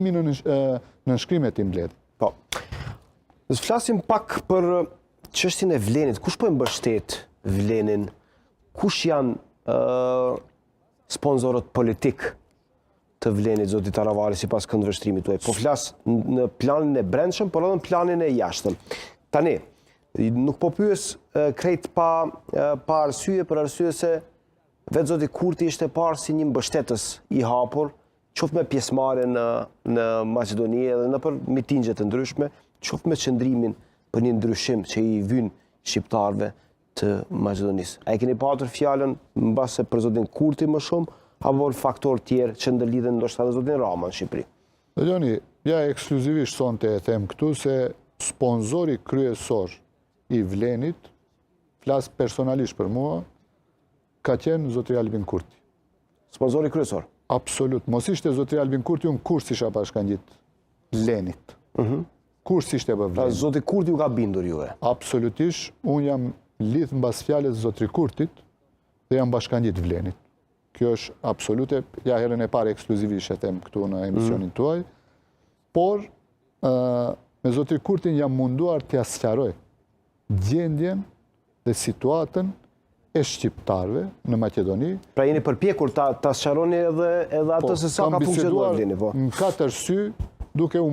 në nënshkrimet tim Bledi. Po. Nësë flasim pak për çështjen e Vlenit. Kush po e mbështet Vlenin? Kush janë sponsorët politik të Vlenit, zoti Taravari, sipas këndvështrimit tuaj? Po flas në planin e brendshëm, por edhe në planin e jashtëm. Tani, nuk po pyes krejt pa arsye, për arsye se vetë zoti Kurti ishte parë si një mbështetës i hapur, qoftë me pjesëmarrje në Maqedoni edhe në për mitingje të ndryshme, qoftë me qëndrimin për një ndryshim që i vyn shqiptarëve të Maqedonisë. A e keni patur fjalën mbase për zotin Kurti më shumë, apo faktorë tjerë që ndërlidhen ndoshta edhe zotin Rama në Shqipëri? Gjoni, ja ekskluzivisht sonte e them këtu se sponsori kryesor i Vlenit, flas personalisht për mua, ka qenë zotri Albin Kurti. Sponsori kryesor? Absolut. Mos ishte zotri Albin Kurti, unë kurs isha bashkangjit Vlenit. Kurs ishte për Vlenit. Zoti Kurti ju ka bindur juve? Absolutisht. Unë jam lidh mbas fjalës zotri Kurtit dhe jam bashkangjit Vlenit. Kjo është absolute, ja herën e parë ekskluzivisht e them këtu në emisionin tuaj, por me zotri Kurtin jam munduar t'ja sqaroj gjendjen dhe situatën e shqiptarëve në Maqedoni. Pra jeni përpjekur ta sqaroni edhe atë se sa ka funksionuar Vleni, po. Në 4 sy, duke u